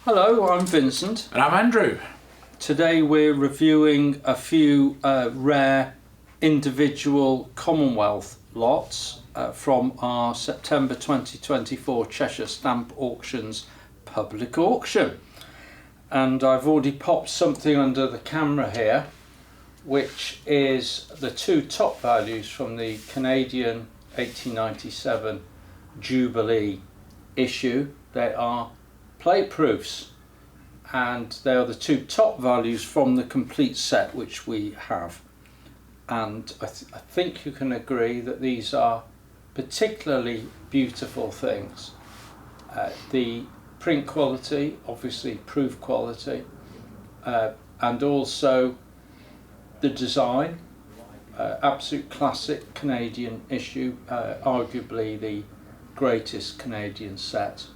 Hello, I'm Vincent. And I'm Andrew. Today we're reviewing a few rare individual Commonwealth lots from our September 2024 Cheshire Stamp Auctions public auction. And I've already popped something under the camera here, which is the two top values from the Canadian 1897 Jubilee issue. They are plate proofs, and they are the two top values from the complete set which we have, and I think you can agree that these are particularly beautiful things. The print quality, obviously proof quality, and also the design, absolute classic Canadian issue, arguably the greatest Canadian set.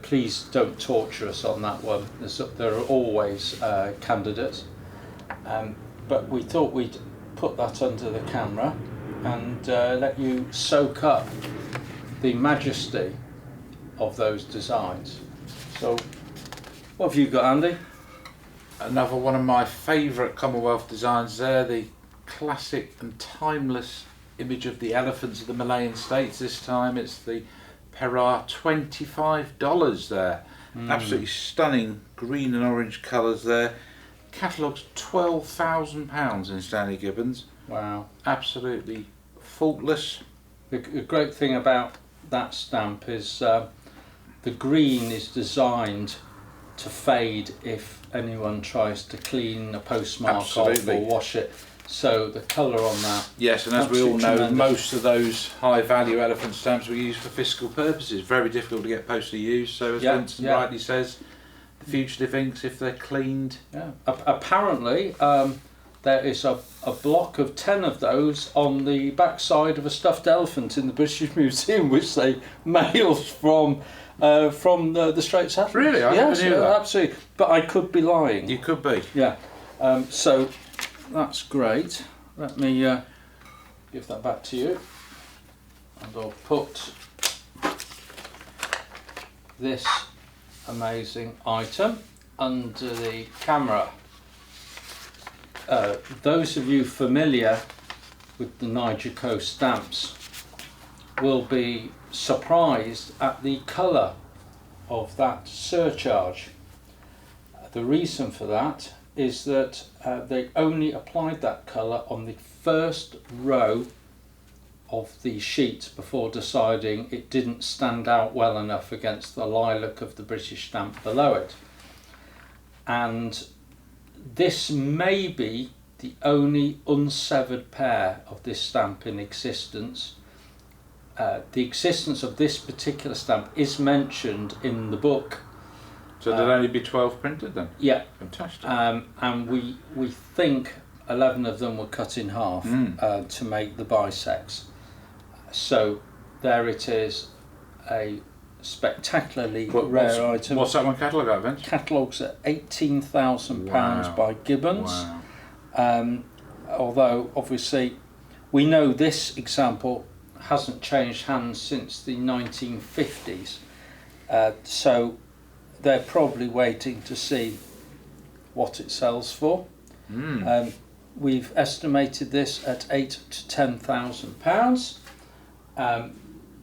Please don't torture us on that one. There are always candidates, but we thought we'd put that under the camera and let you soak up the majesty of those designs. So what have you got, Andy? Another one of my favourite Commonwealth designs there, the classic and timeless image of the elephants of the Malayan states. This time it's the Perra, $25 there. Absolutely stunning green and orange colours there. Catalogues £12,000 in Stanley Gibbons. Wow. Absolutely faultless. The great thing about that stamp is the green is designed to fade if anyone tries to clean a postmark off or wash it. So the colour on that. Yes, and as we all know, most of those high value elephant stamps were used for fiscal purposes. Very difficult to get postal use. So as Vincent rightly says, the fugitive inks, if they're cleaned. Yeah. Apparently, there is a block of 10 of those on the backside of a stuffed elephant in the British Museum, which they mailed from the Straits Settlements. Really? I yes, never knew that. Absolutely. But I could be lying. You could be. Yeah. So that's great. Let me give that back to you, and I'll put this amazing item under the camera. Those of you familiar with the Niger Coast stamps will be surprised at the colour of that surcharge. The reason for that is that they only applied that colour on the first row of the sheet before deciding it didn't stand out well enough against the lilac of the British stamp below it. And this may be the only unsevered pair of this stamp in existence. The existence of this particular stamp is mentioned in the book. So there'd only be 12 printed then? Yeah. Fantastic. And we think 11 of them were cut in half to make the bisects. So there it is, a spectacularly rare item. What's that one catalogue at, Vince? Catalogues at £18,000 by Gibbons. Wow. Although obviously we know this example hasn't changed hands since the 1950s. So they're probably waiting to see what it sells for. We've estimated this at £8,000 to £10,000,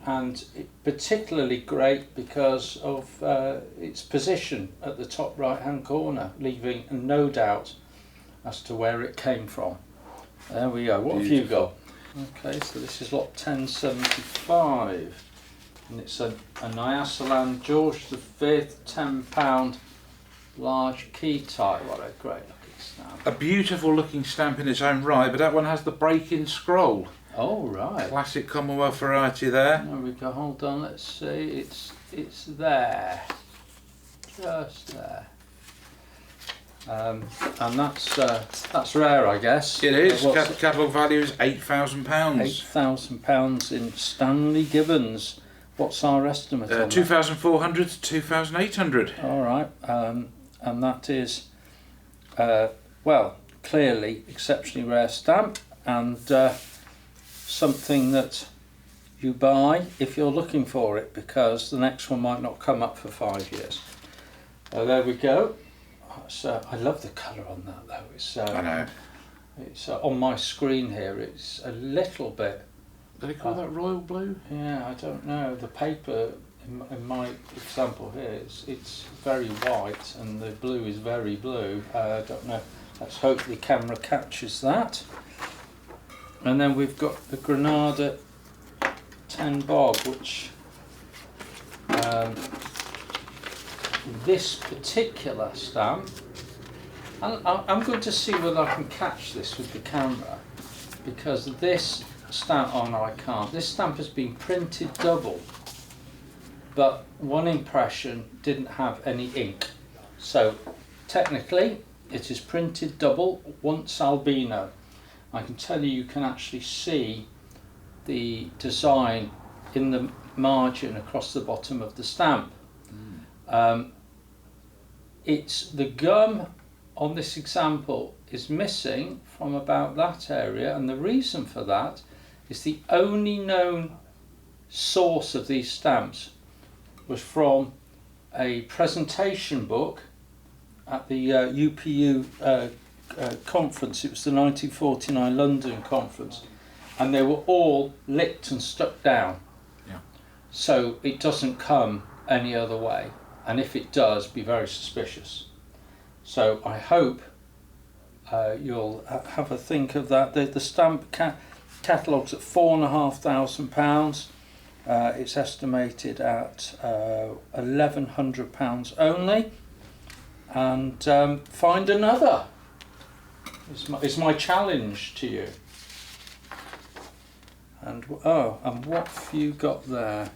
and particularly great because of its position at the top right hand corner, leaving no doubt as to where it came from. There we go. What have you got? Okay, so this is lot 1075. And it's a Nyasaland George V £10 large key type. What a great looking stamp. A beautiful looking stamp in its own right, but that one has the break-in scroll. Oh right. Classic Commonwealth variety there. There we go. Hold on. Let's see. It's there, just there. And that's rare, I guess. It is. Catalogue value is £8,000. £8,000 in Stanley Gibbons. What's our estimate on 2,400 to 2,800. All right, and that is, well, clearly exceptionally rare stamp, and something that you buy if you're looking for it, because the next one might not come up for 5 years. There we go. So I love the colour on that though. It's I know. It's on my screen here. It's a little bit. Do they call that royal blue? Yeah, I don't know. The paper in my example here, it's very white, and the blue is very blue. I don't know. Let's hope the camera catches that. And then we've got the Granada 10 Bob, which this particular stamp, and I'm going to see whether I can catch this with the camera, because this stamp, oh no I can't, this stamp has been printed double, but one impression didn't have any ink, so technically it is printed double, once albino. I can tell you, you can actually see the design in the margin across the bottom of the stamp. It's the gum on this example is missing from about that area, and the reason for that is the only known source of these stamps was from a presentation book at the UPU conference. It was the 1949 London conference, and they were all licked and stuck down. Yeah. So it doesn't come any other way, and if it does, be very suspicious. So I hope you'll have a think of that. The stamp catalogue's at £4,500. It's estimated at £1,100 only, and find another. It's my challenge to you. And and what have you got there?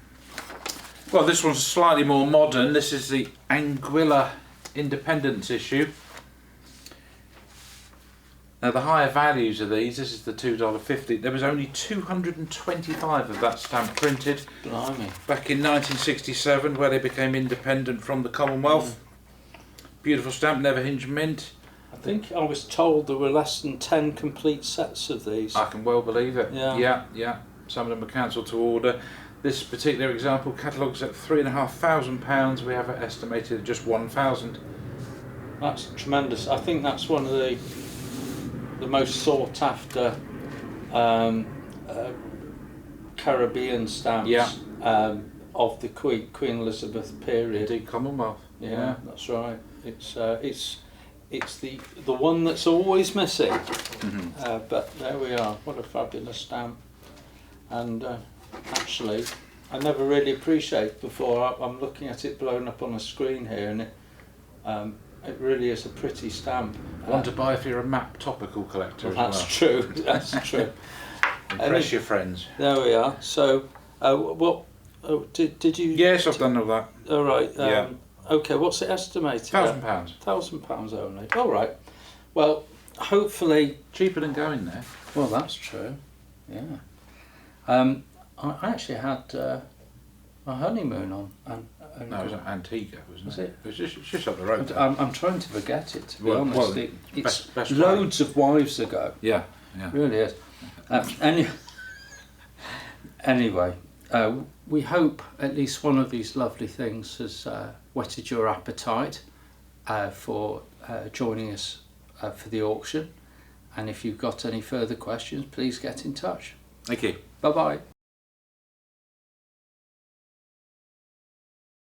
Well, this one's slightly more modern. This is the Anguilla Independence issue. Now the higher values of these, this is the $2.50. There was only 225 of that stamp printed. Blimey. Back in 1967, where they became independent from the Commonwealth. Beautiful stamp, never hinge mint. I think I was told there were less than 10 complete sets of these. I can well believe it. Yeah. Some of them were cancelled to order. This particular example catalogues at £3,500. We have it estimated at just 1,000. That's tremendous. I think that's one of the most sought after Caribbean stamps of the Queen Elizabeth period. The Commonwealth. Yeah, that's right. It's the one that's always missing. But there we are. What a fabulous stamp. And actually, I never really appreciated before. I'm looking at it blown up on a screen here, and it really is a pretty stamp. One to buy if you're a map topical collector as well. That's true. That's true. Impress your friends. There we are. So, did you? Yes, I've done all that. All right. Yeah. Okay. What's it estimated? £1,000. £1,000 only. All right. Well, hopefully Cheaper than going there. Well, that's true. Yeah. I actually had a honeymoon on. No, it was Antigua, wasn't Was it? it? It was just up the road. I'm trying to forget it, to be honest. Well, It's best loads of wives ago. Yeah. It really is. Anyway, we hope at least one of these lovely things has whetted your appetite for joining us for the auction. And if you've got any further questions, please get in touch. Thank you. Bye-bye.